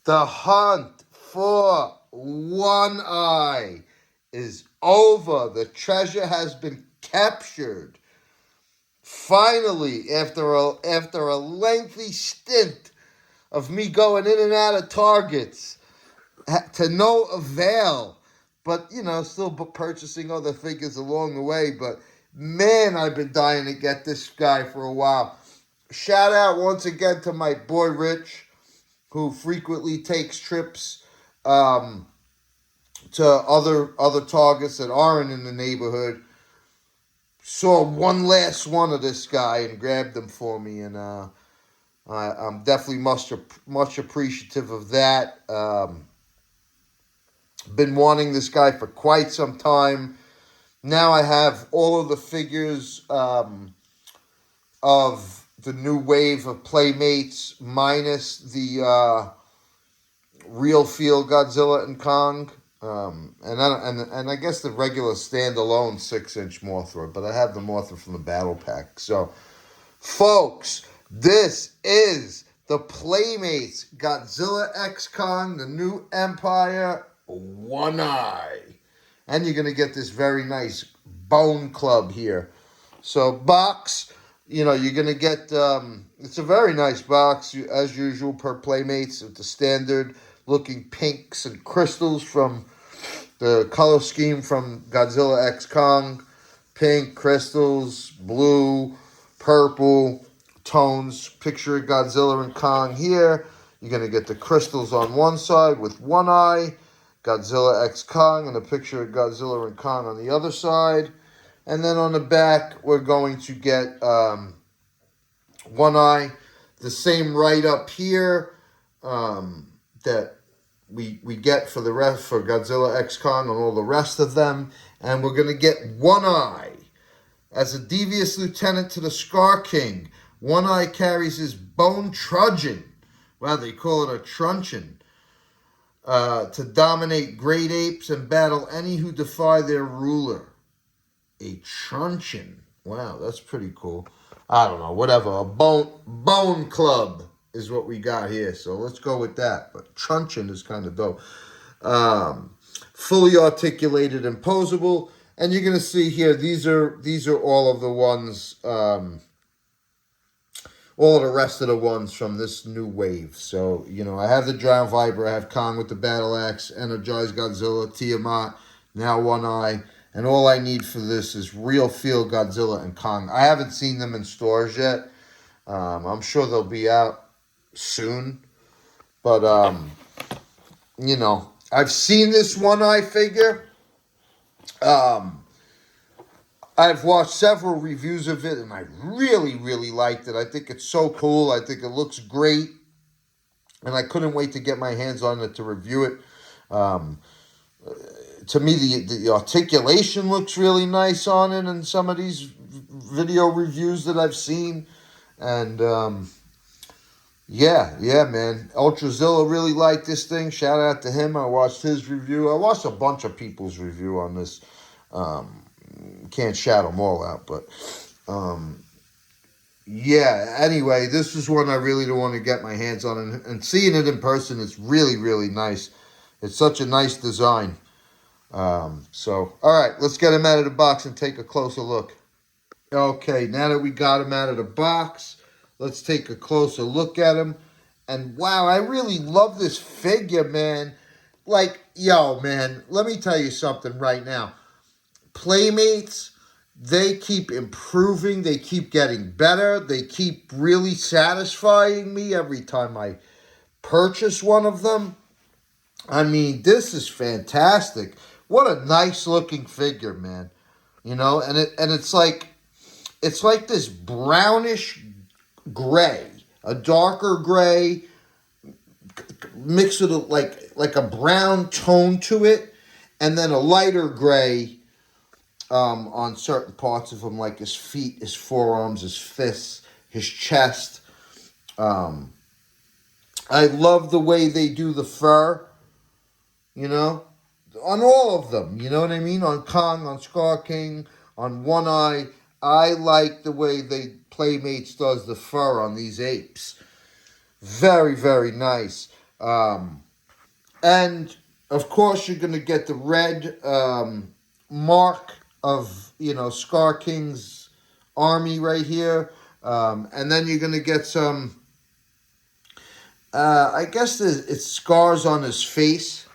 The hunt for One Eye is over. The treasure has been captured. Finally, after a lengthy stint of me going in and out of Targets to no avail, but still purchasing other figures along the way. But man, I've been dying to get this guy for a while. Shout out once again to my boy Rich, who frequently takes trips to other Targets that aren't in the neighborhood. Saw one last one of this guy and grabbed them for me, and I'm definitely much appreciative of that. Been wanting this guy for quite some time. Now I have all of the figures of the new wave of Playmates minus the real feel Godzilla and Kong. And I guess the regular standalone 6-inch Mothra, but I have the Mothra from the battle pack. So, folks, this is the Playmates Godzilla X Kong, the new Empire One Eye. And you're going to get this very nice bone club here. So, box, you're going to get, it's a very nice box, as usual, per Playmates, with the standard looking pinks and crystals from the color scheme from Godzilla X Kong. Pink, crystals, blue, purple tones. Picture Godzilla and Kong here. You're going to get the crystals on one side with One Eye, Godzilla X Kong, and a picture of Godzilla and Kong on the other side. And then on the back, we're going to get One Eye, the same right up here that we get for Godzilla X Kong and all the rest of them. And we're going to get One Eye as a devious lieutenant to the Scar King. One Eye carries his bone truncheon. Wow, they call it a truncheon. To dominate great apes and battle any who defy their ruler. A truncheon. Wow, that's pretty cool. I don't know, whatever. A bone club is what we got here. So let's go with that. But truncheon is kind of dope. Fully articulated and posable. And you're going to see here, these are all of the ones, all of the rest of the ones from this new wave. So, I have the Drowned Viper, I have Kong with the Battle Axe, Energized Godzilla, Tiamat, now One Eye. And all I need for this is real feel Godzilla and Kong. I haven't seen them in stores yet. I'm sure they'll be out soon. But, I've seen this One Eye figure. I've watched several reviews of it, and I really, really liked it. I think it's so cool. I think it looks great. And I couldn't wait to get my hands on it to review it. To me, the articulation looks really nice on it in some of these video reviews that I've seen. And, yeah, man. Ultrazilla really liked this thing. Shout out to him. I watched his review. I watched a bunch of people's review on this. Can't shout them all out, but, yeah. Anyway, this is one I really do want to get my hands on. And seeing it in person, it's really, really nice. It's such a nice design. So, all right, let's get him out of the box and take a closer look. Okay, now that we got him out of the box, let's take a closer look at him. And wow, I really love this figure, man. Like, yo, man, let me tell you something right now. Playmates, they keep improving. They keep getting better. They keep really satisfying me every time I purchase one of them. I mean, this is fantastic. What a nice looking figure, man. And it's like this brownish gray, a darker gray, mixed with like a brown tone to it, and then a lighter gray on certain parts of him, like his feet, his forearms, his fists, his chest. I love the way they do the fur, on all of them, you know what I mean? On Kong, on Scar King, on One Eye. I like the way Playmates does the fur on these apes. Very, very nice. And of course, you're going to get the red mark of, Scar King's army right here. And then you're going to get some, I guess it's scars on his face,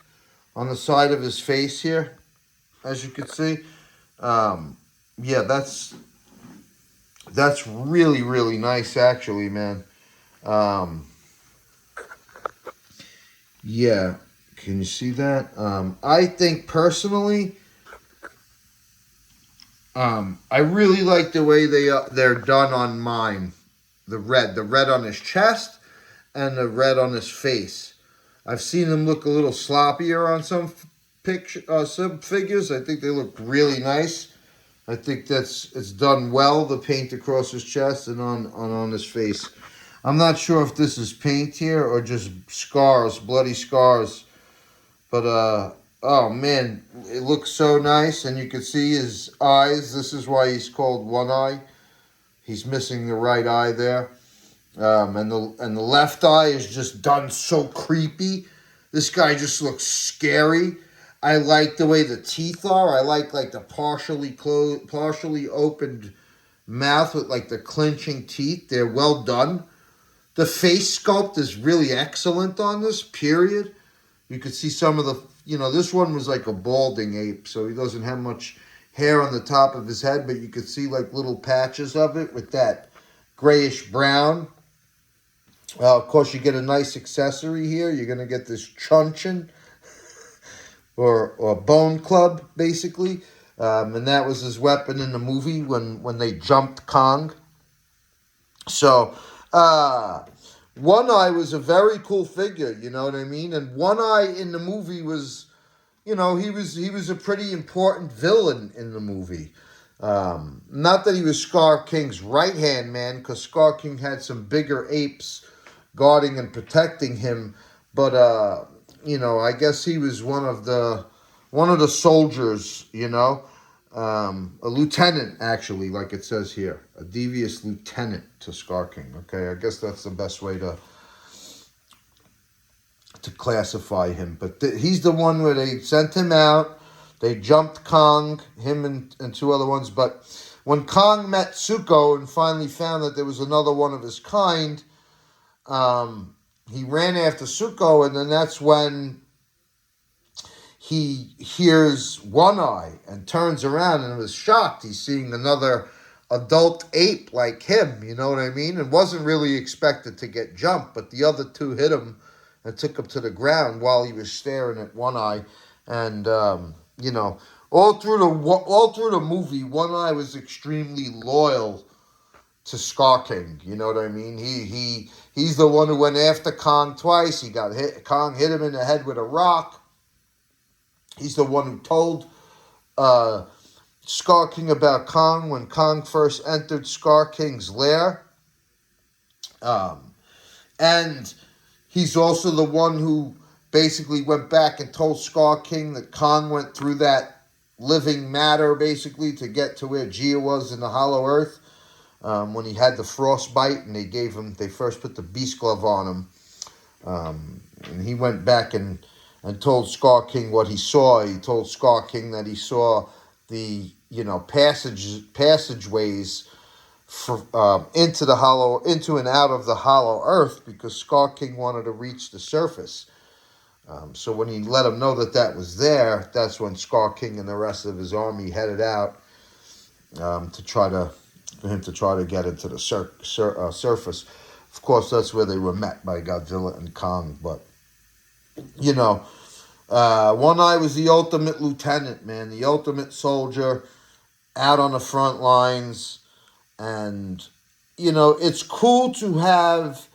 on the side of his face here, as you can see. Yeah, that's really, really nice, actually, man. Um, yeah, can you see that? I think personally, I really like the way they're done on mine. The red on his chest, and the red on his face. I've seen him look a little sloppier on some figures. I think they look really nice. I think it's done well. The paint across his chest and on his face. I'm not sure if this is paint here or just scars, bloody scars. But oh man, it looks so nice, and you can see his eyes. This is why he's called One Eye. He's missing the right eye there. And the left eye is just done so creepy. This guy just looks scary. I like the way the teeth are. I like the partially closed, partially opened mouth with like the clenching teeth. They're well done. The face sculpt is really excellent on this, period. You could see some of the, this one was like a balding ape, so he doesn't have much hair on the top of his head, but you could see like little patches of it with that grayish brown. Of course, you get a nice accessory here. You're going to get this truncheon or bone club, basically. And that was his weapon in the movie when they jumped Kong. So, One Eye was a very cool figure, you know what I mean? And One Eye in the movie was, he was a pretty important villain in the movie. Not that he was Scar King's right-hand man, because Scar King had some bigger apes guarding and protecting him, but I guess he was one of the soldiers, a lieutenant, actually, like it says here, a devious lieutenant to Scar King. Okay, I guess that's the best way to classify him. But he's the one where they sent him out. They jumped Kong, him and two other ones. But when Kong met Zuko and finally found that there was another one of his kind, he ran after Zuko, and then that's when he hears One Eye and turns around and was shocked. He's seeing another adult ape like him, you know what I mean? And wasn't really expected to get jumped, but the other two hit him and took him to the ground while he was staring at One Eye. And, all through the movie, One Eye was extremely loyal to Scar King, you know what I mean? He's the one who went after Kong twice. He got hit. Kong hit him in the head with a rock. He's the one who told Scar King about Kong when Kong first entered Scar King's lair. And he's also the one who basically went back and told Scar King that Kong went through that living matter, basically, to get to where Gia was in the Hollow Earth. When he had the frostbite, and they first put the beast glove on him. And he went back and told Scar King what he saw. He told Scar King that he saw the, passageways into and out of the Hollow Earth, because Scar King wanted to reach the surface. So when he let him know that was there, that's when Scar King and the rest of his army headed out for him to try to get into the surface. Of course, that's where they were met by Godzilla and Kong. But, One Eye was the ultimate lieutenant, man, the ultimate soldier out on the front lines. And, it's cool to have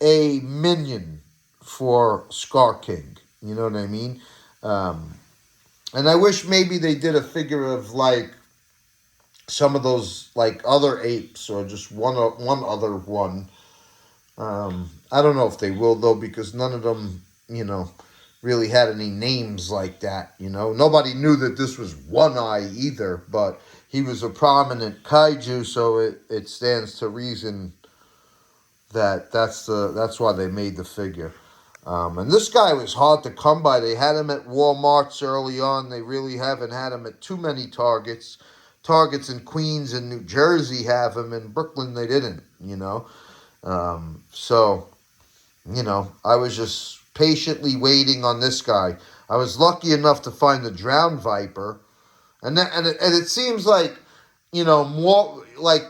a minion for Scar King. You know what I mean? And I wish maybe they did a figure of, like, some of those, like, other apes, or just one other one. I don't know if they will, though, because none of them, really had any names like that, Nobody knew that this was One Eye either, but he was a prominent kaiju, so it stands to reason that that's why they made the figure. And this guy was hard to come by. They had him at Walmart's early on. They really haven't had him at too many Targets. Targets in Queens and New Jersey have him. In Brooklyn, they didn't, So, I was just patiently waiting on this guy. I was lucky enough to find the Drowned Viper. And it seems like, more like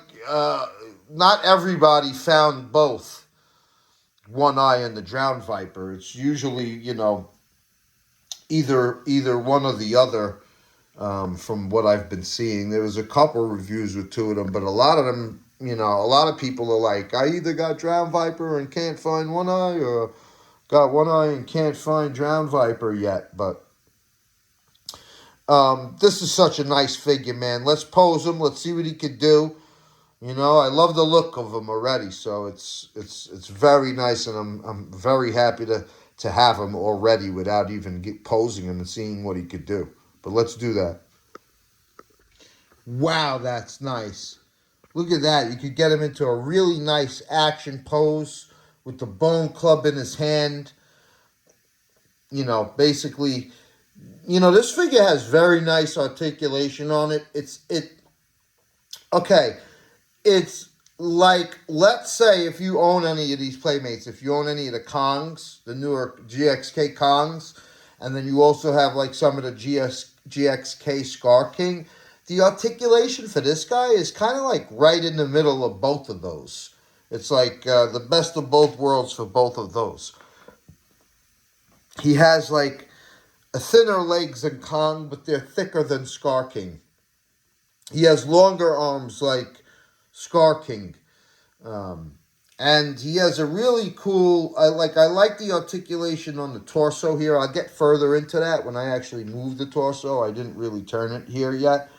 not everybody found both One Eye and the Drowned Viper. It's usually, either one or the other. From what I've been seeing, there was a couple reviews with two of them, but a lot of them, a lot of people are like, I either got Drowned Viper and can't find One Eye, or got One Eye and can't find Drowned Viper yet. But this is such a nice figure, man. Let's pose him. Let's see what he could do. I love the look of him already, so it's very nice, and I'm very happy to have him already without even posing him and seeing what he could do. But let's do that. Wow, that's nice. Look at that. You could get him into a really nice action pose with the bone club in his hand. Basically, this figure has very nice articulation on it. Okay. It's like, let's say if you own any of these Playmates, if you own any of the Kongs, the newer GXK Kongs, and then you also have like some of the GXK Scar King, the articulation for this guy is kind of like right in the middle of both of those. It's like the best of both worlds for both of those. He has like a thinner legs than Kong, but they're thicker than Scar King. He has longer arms like Scar King. And he has a really cool, I like the articulation on the torso here. I'll get further into that when I actually move the torso. I didn't really turn it here yet.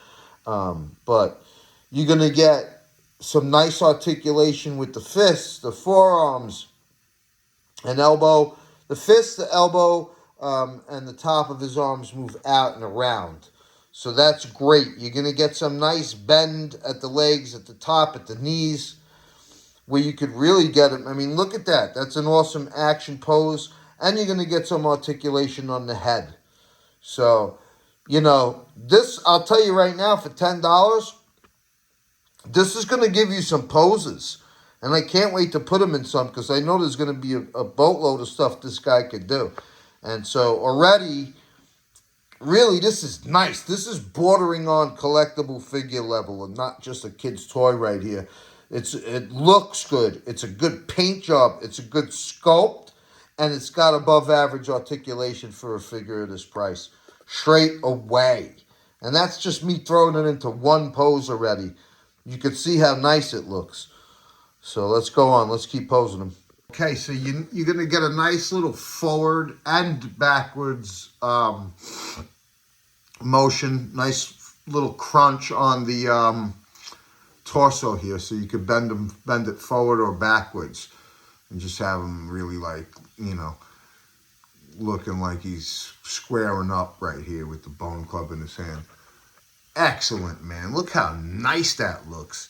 But you're going to get some nice articulation with the fists, the forearms, and elbow. The fist, the elbow, and the top of his arms move out and around. So that's great. You're going to get some nice bend at the legs, at the top, at the knees, where you could really get it. I mean, look at that. That's an awesome action pose. And you're going to get some articulation on the head. So, this, I'll tell you right now, for $10, this is going to give you some poses. And I can't wait to put them in some, because I know there's going to be a boatload of stuff this guy could do. And so already, really, this is nice. This is bordering on collectible figure level and not just a kid's toy right here. It looks good. It's a good paint job. It's a good sculpt. And it's got above average articulation for a figure of this price. Straight away. And that's just me throwing it into one pose already. You can see how nice it looks. So let's go on. Let's keep posing them. Okay, so you're going to get a nice little forward and backwards motion. Nice little crunch on the torso here, so you could bend it forward or backwards and just have him really like, looking like he's squaring up right here with the bone club in his hand. Excellent, man. Look how nice that looks.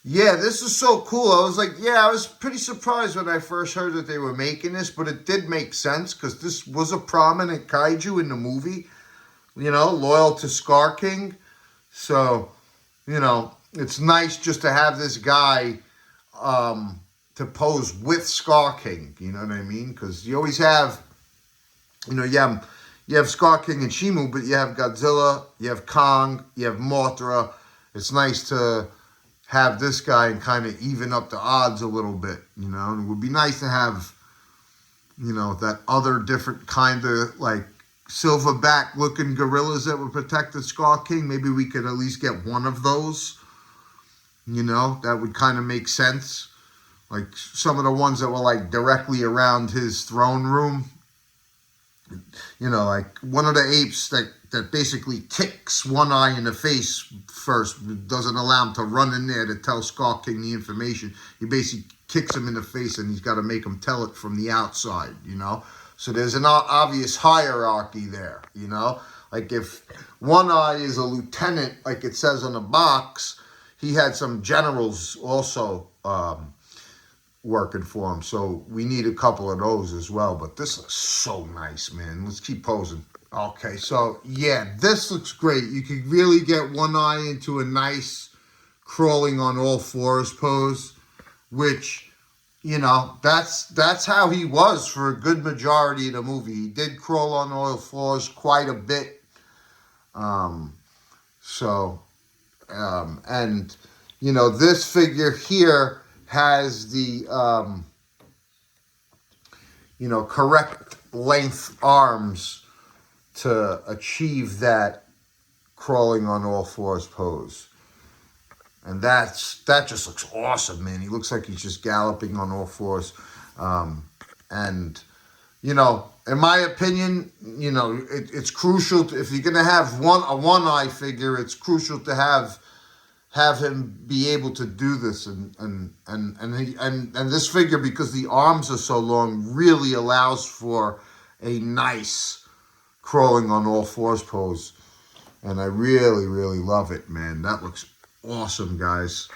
Yeah, this is so cool. I was pretty surprised when I first heard that they were making this, but it did make sense because this was a prominent kaiju in the movie, loyal to Scar King. So, it's nice just to have this guy to pose with Scar King, you know what I mean? Because you always have, you have Scar King and Shimu, but you have Godzilla, you have Kong, you have Mothra. It's nice to have this guy and kind of even up the odds a little bit, And it would be nice to have, that other different kind of like silverback looking gorillas that would protect the Scar King. Maybe we could at least get one of those. That would kind of make sense. Like some of the ones that were like directly around his throne room. Like one of the apes that basically kicks One Eye in the face first, doesn't allow him to run in there to tell Scar King the information. He basically kicks him in the face and he's got to make him tell it from the outside, So there's an obvious hierarchy there, Like if One Eye is a lieutenant, like it says on the box, he had some generals also working for him. So we need a couple of those as well. But this looks so nice, man. Let's keep posing. Okay, so yeah, this looks great. You can really get one eye into a nice crawling on all fours pose, which, you know, that's how he was for a good majority of the movie. He did crawl on all fours quite a bit. And, you know, this figure here has the, you know, correct length arms to achieve that crawling on all fours pose. And that just looks awesome, man. He looks like he's just galloping on all fours. And, you know, in my opinion, you know, it's crucial if you're going to have a one-eye figure, it's crucial to have him be able to do this. And this figure, because the arms are so long, really allows for a nice crawling on all fours pose. And I really, really love it, man. That looks awesome, guys.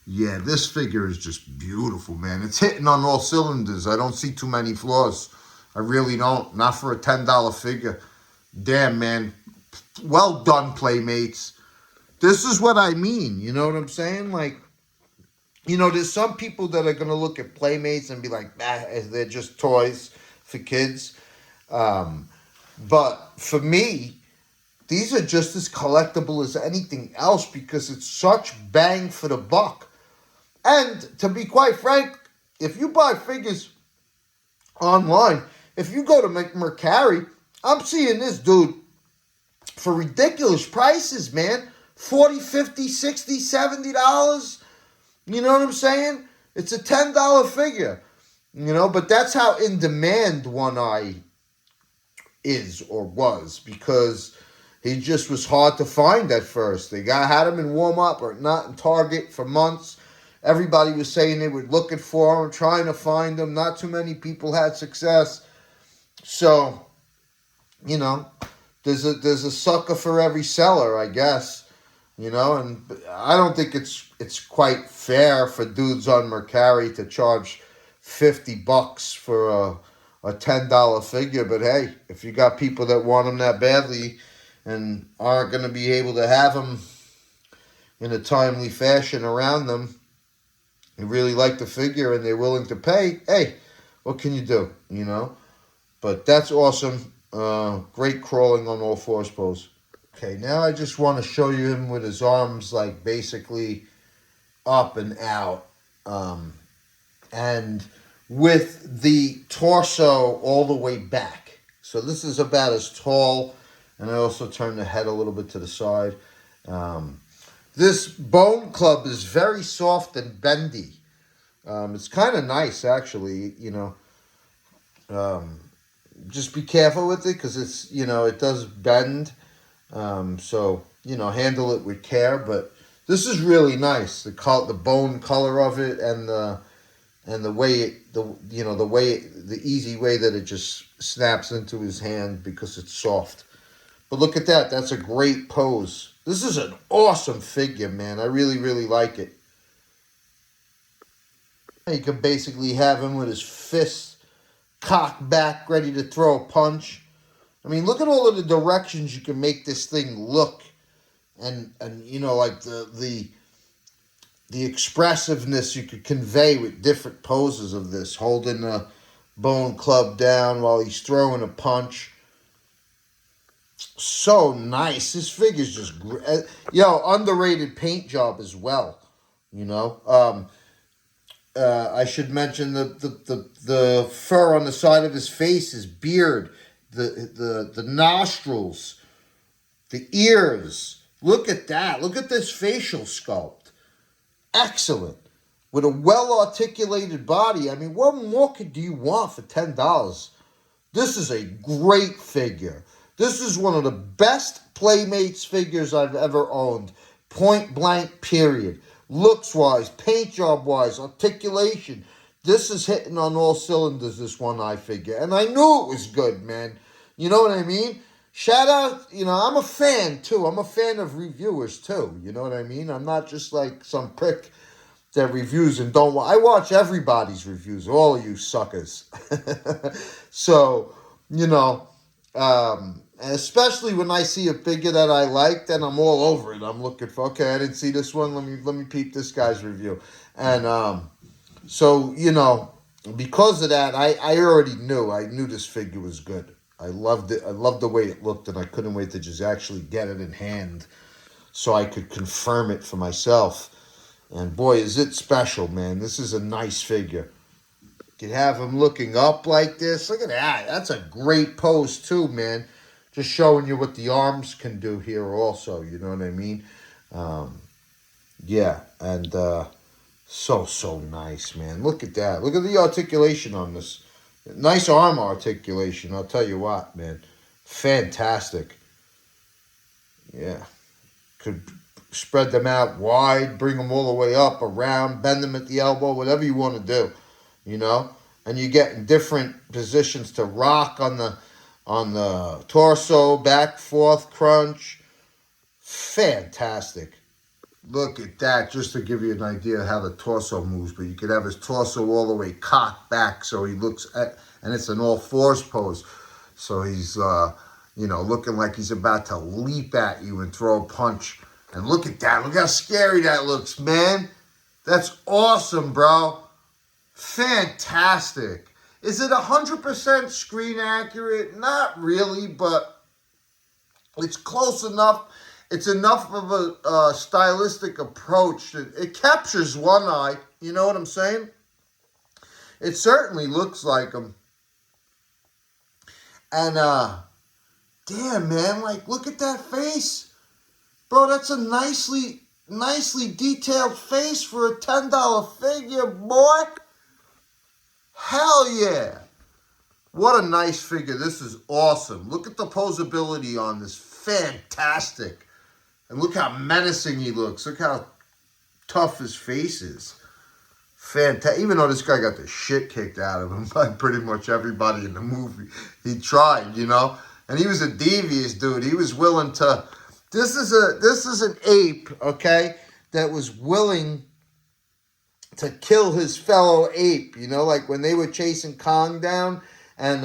Yeah, this figure is just beautiful, man. It's hitting on all cylinders. I don't see too many flaws. I really don't. Not for a $10 figure. Damn, man. Well done, Playmates. This is what I mean. You know what I'm saying? Like, you know, there's some people that are going to look at Playmates and be like, they're just toys for kids. But for me, these are just as collectible as anything else because it's such bang for the buck. And to be quite frank, if you buy figures online, if you go to Mercari, I'm seeing this dude for ridiculous prices, man. $40, $50, $60, $70. You know what I'm saying? It's a $10 figure. You know, but that's how in demand One Eye is or was, because he just was hard to find at first. They had him in warm-up or not in Target for months. Everybody was saying they were looking for him, trying to find him. Not too many people had success. So, you know, there's a sucker for every seller, I guess. You know, and I don't think it's quite fair for dudes on Mercari to charge $50 for a $10 figure. But hey, if you got people that want them that badly and aren't going to be able to have them in a timely fashion around them, and really like the figure and they're willing to pay, hey, what can you do, you know? But that's awesome. Great crawling on all fours pose. Okay, now I just want to show you him with his arms like basically up and out. And with the torso all the way back. So this is about as tall. And I also turn the head a little bit to the side. This bone club is very soft and bendy. It's kind of nice, actually, you know. Just be careful with it because it's, you know, it does bend. So, you know, handle it with care. But this is really nice. The bone color of it and the way it, the easy way that it just snaps into his hand because it's soft. But look at that. That's a great pose. This is an awesome figure, man. I really, really like it. You can basically have him with his fists cocked back, ready to throw a punch. I mean, look at all of the directions you can make this thing look. And you know, like the expressiveness you could convey with different poses of this. Holding the bone club down while he's throwing a punch. So nice. This figure's just underrated paint job as well. You know, I should mention the fur on the side of his face, his beard, the nostrils, the ears. Look at that. Look at this facial sculpt. Excellent. With a well-articulated body. I mean, what more do you want for $10? This is a great figure. This is one of the best Playmates figures I've ever owned. Point blank, period. Looks-wise, paint job-wise, articulation. This is hitting on all cylinders, this One Eye figure. And I knew it was good, man. You know what I mean? Shout out, you know, I'm a fan, too. I'm a fan of reviewers, too. You know what I mean? I'm not just like some prick their reviews and don't. I watch everybody's reviews, all of you suckers. So, you know, especially when I see a figure that I like, then I'm all over it. I'm looking for, okay, I didn't see this one. Let me peep this guy's review. And so, you know, because of that, I already knew. I knew this figure was good. I loved it. I loved the way it looked, and I couldn't wait to just actually get it in hand so I could confirm it for myself. And boy, is it special, man. This is a nice figure. You could have him looking up like this. Look at that. That's a great pose too, man. Just showing you what the arms can do here also. You know what I mean? Yeah, and so nice, man. Look at that. Look at the articulation on this. Nice arm articulation, I'll tell you what, man. Fantastic. Yeah. Could spread them out wide, bring them all the way up, around, bend them at the elbow, whatever you want to do, you know? And you get in different positions to rock on the torso, back, forth, crunch. Fantastic. Look at that, just to give you an idea of how the torso moves. But you could have his torso all the way cocked back so he looks at, and it's an all fours pose. So he's, you know, looking like he's about to leap at you and throw a punch. And look at that. Look how scary that looks, man. That's awesome, bro. Fantastic. Is it 100% screen accurate? Not really, but it's close enough. It's enough of a stylistic approach that it captures one eye. You know what I'm saying? It certainly looks like him. And, damn, man, like, look at that face. Bro, that's a nicely detailed face for a $10 figure, boy. Hell yeah. What a nice figure. This is awesome. Look at the posability on this. Fantastic. And look how menacing he looks. Look how tough his face is. Fantastic. Even though this guy got the shit kicked out of him by pretty much everybody in the movie. He tried, you know. And he was a devious dude. He was willing to... This is an ape, okay, that was willing to kill his fellow ape. You know, like when they were chasing Kong down, and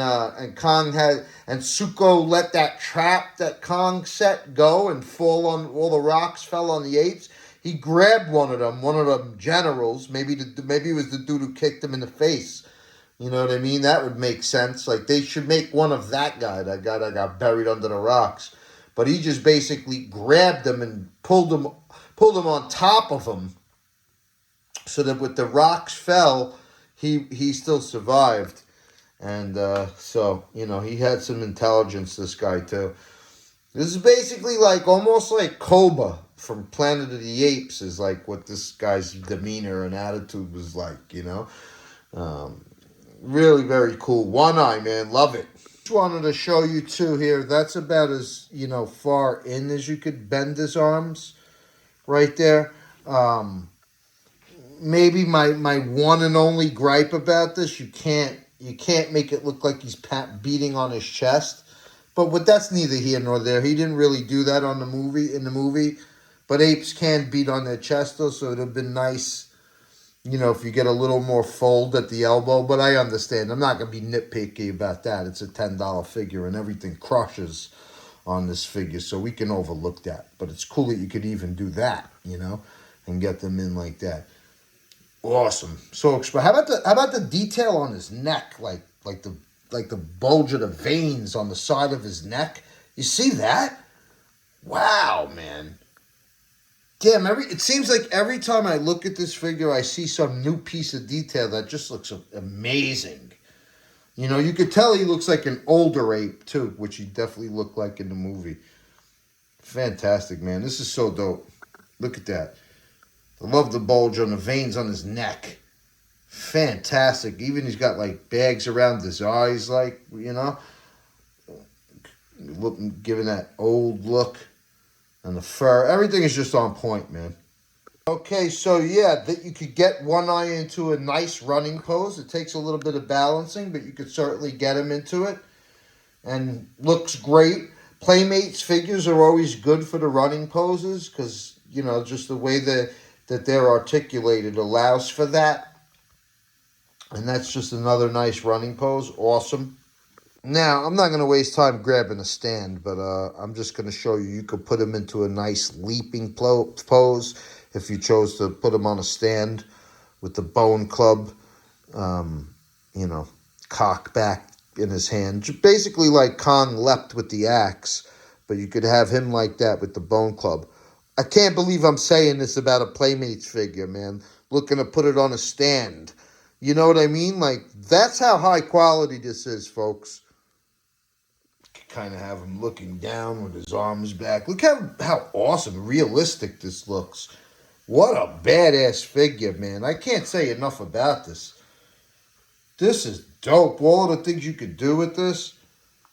Kong had, and Zuko let that trap that Kong set go and fall on, all the rocks fell on the apes. He grabbed one of them generals. Maybe it was the dude who kicked him in the face. You know what I mean? That would make sense. Like they should make one of that guy that got buried under the rocks. But he just basically grabbed him and pulled him on top of him, so that when the rocks fell, he still survived. And so, you know, he had some intelligence, this guy, too. This is basically like, almost like Koba from Planet of the Apes is like what this guy's demeanor and attitude was like, you know. Really very cool. One eye, man. Love it. Just wanted to show you, too, here. That's about as, you know, far in as you could bend his arms right there. Maybe my one and only gripe about this, you can't make it look like he's beating on his chest. But that's neither here nor there. He didn't really do that in the movie. But apes can beat on their chest, though, so it would have been nice, you know, if you get a little more fold at the elbow. But I understand. I'm not going to be nitpicky about that. It's a $10 figure, and everything crushes on this figure, so we can overlook that. But it's cool that you could even do that, you know, and get them in like that. Awesome. So how about the detail on his neck, like the bulge of the veins on the side of his neck? You see that? Wow, man. Damn, it seems like every time I look at this figure, I see some new piece of detail that just looks amazing. You know, you could tell he looks like an older ape, too, which he definitely looked like in the movie. Fantastic, man. This is so dope. Look at that. I love the bulge on the veins on his neck. Fantastic. Even he's got, like, bags around his eyes, like, you know. Giving that old look. And the fur, everything is just on point, man. Okay, so yeah, that you could get one eye into a nice running pose. It takes a little bit of balancing, but you could certainly get him into it. And looks great. Playmates figures are always good for the running poses because, you know, just the way that they're articulated allows for that. And that's just another nice running pose. Awesome. Now, I'm not going to waste time grabbing a stand, but I'm just going to show you. You could put him into a nice leaping pose if you chose to put him on a stand with the bone club, you know, cock back in his hand. Basically like Kong leapt with the axe, but you could have him like that with the bone club. I can't believe I'm saying this about a Playmates figure, man. Looking to put it on a stand. You know what I mean? Like, that's how high quality this is, folks. Kind of have him looking down with his arms back. Look how awesome, realistic this looks. What a badass figure, man. I can't say enough about this. This is dope. All the things you could do with this.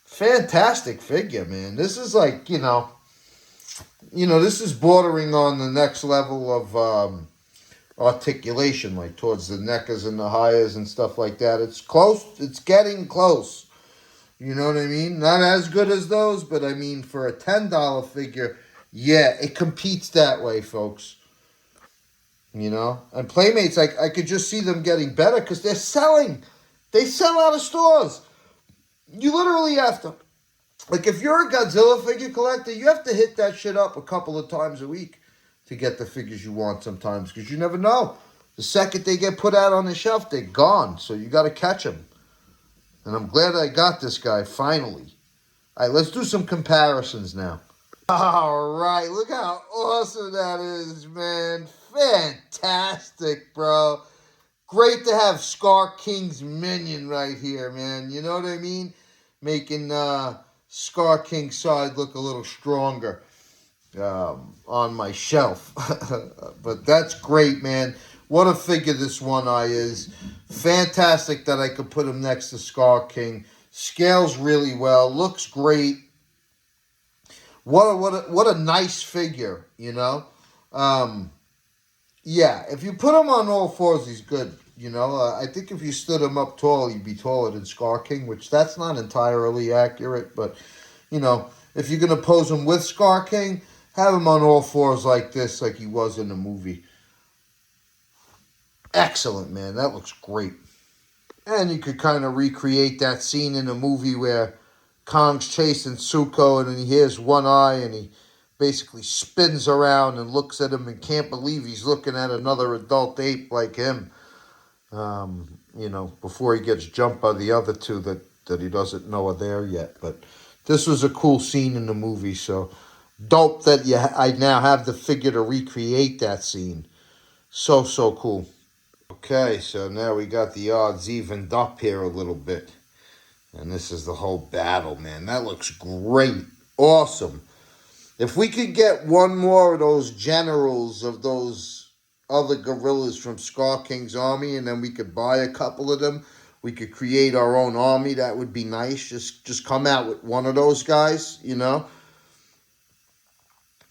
Fantastic figure, man. This is like, this is bordering on the next level of articulation, like towards the neckers and the hires and stuff like that. It's close. It's getting close. You know what I mean? Not as good as those, but I mean, for a $10 figure, yeah, it competes that way, folks. You know? And Playmates, I could just see them getting better because they're selling. They sell out of stores. You literally have to, like, if you're a Godzilla figure collector, you have to hit that shit up a couple of times a week to get the figures you want sometimes, because you never know. The second they get put out on the shelf, they're gone. So you got to catch them. And I'm glad I got this guy, finally. All right, let's do some comparisons now. All right, look how awesome that is, man. Fantastic, bro. Great to have Scar King's minion right here, man. You know what I mean? Making Scar King's side look a little stronger on my shelf. But that's great, man. What a figure this One Eye is. Fantastic that I could put him next to Scar King. Scales really well. Looks great. What a nice figure, you know? Yeah, if you put him on all fours, he's good. You know, I think if you stood him up tall, he'd be taller than Scar King, which that's not entirely accurate. But, you know, if you're going to pose him with Scar King, have him on all fours like this, like he was in the movie. Excellent, man. That looks great. And you could kind of recreate that scene in the movie where Kong's chasing Zuko and he hears One Eye and he basically spins around and looks at him and can't believe he's looking at another adult ape like him. Before he gets jumped by the other two that he doesn't know are there yet. But this was a cool scene in the movie, so dope that I now have the figure to recreate that scene. So cool. Okay, so now we got the odds evened up here a little bit. And this is the whole battle, man. That looks great. Awesome. If we could get one more of those generals of those other gorillas from Scar King's army, and then we could buy a couple of them, we could create our own army. That would be nice. Just come out with one of those guys, you know.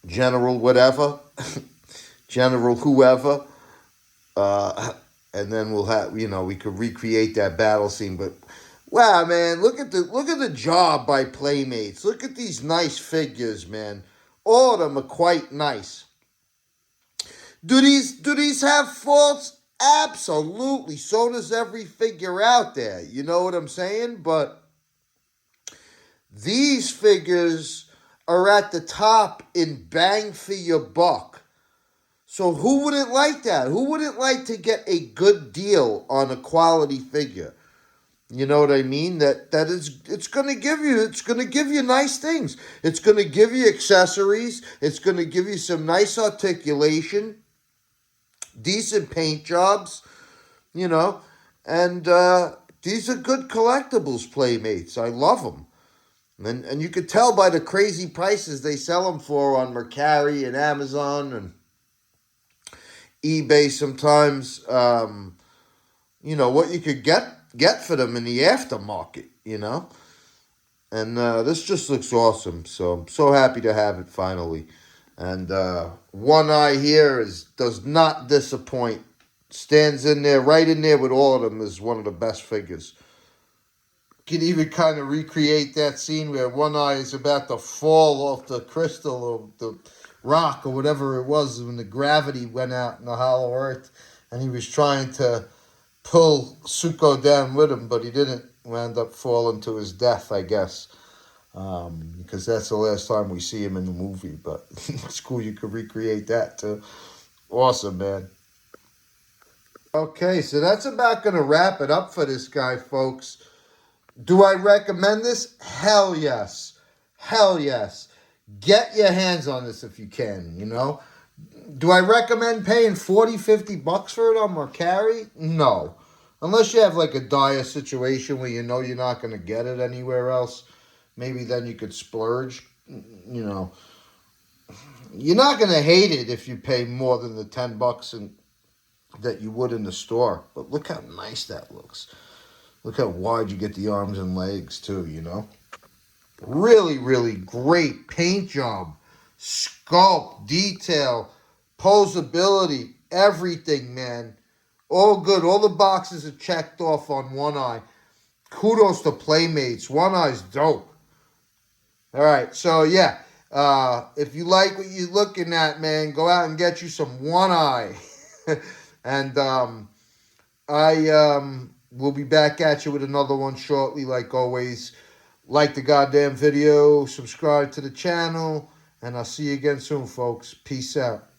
General whatever. General whoever. And then we'll have, we could recreate that battle scene. But wow, man, look at the job by Playmates. Look at these nice figures, man. All of them are quite nice. Do these have faults? Absolutely. So does every figure out there. You know what I'm saying? But these figures are at the top in bang for your buck. So who wouldn't like that? Who wouldn't like to get a good deal on a quality figure? You know what I mean? It's gonna give you nice things. It's gonna give you accessories. It's gonna give you some nice articulation, decent paint jobs, and these are good collectibles, Playmates. I love them. And you could tell by the crazy prices they sell them for on Mercari and Amazon and eBay sometimes, what you could get for them in the aftermarket, And this just looks awesome. So I'm so happy to have it finally. And One Eye here does not disappoint. Stands in there, right in there with all of them, is one of the best figures. You can even kind of recreate that scene where One Eye is about to fall off the crystal of the rock or whatever it was when the gravity went out in the hollow earth, and he was trying to pull Zuko down with him, but he didn't. Wound up falling to his death, I guess, because that's the last time we see him in the movie. But it's cool you could recreate that too. Awesome, man. Okay, so that's about going to wrap it up for this guy, folks. Do I recommend this? Hell yes. Hell yes. Get your hands on this if you can, you know. Do I recommend paying 40, 50 bucks for it on Mercari? No. Unless you have like a dire situation where you know you're not going to get it anywhere else. Maybe then you could splurge. You know, you're not going to hate it if you pay more than the 10 bucks that you would in the store. But look how nice that looks. Look how wide you get the arms and legs too, you know. Really, really great paint job, sculpt, detail, posability, everything, man. All good. All the boxes are checked off on One Eye. Kudos to Playmates. One Eye's dope. All right, so yeah, if you like what you're looking at, man, go out and get you some One Eye. And I will be back at you with another one shortly, like always. Like the goddamn video, subscribe to the channel, and I'll see you again soon, folks. Peace out.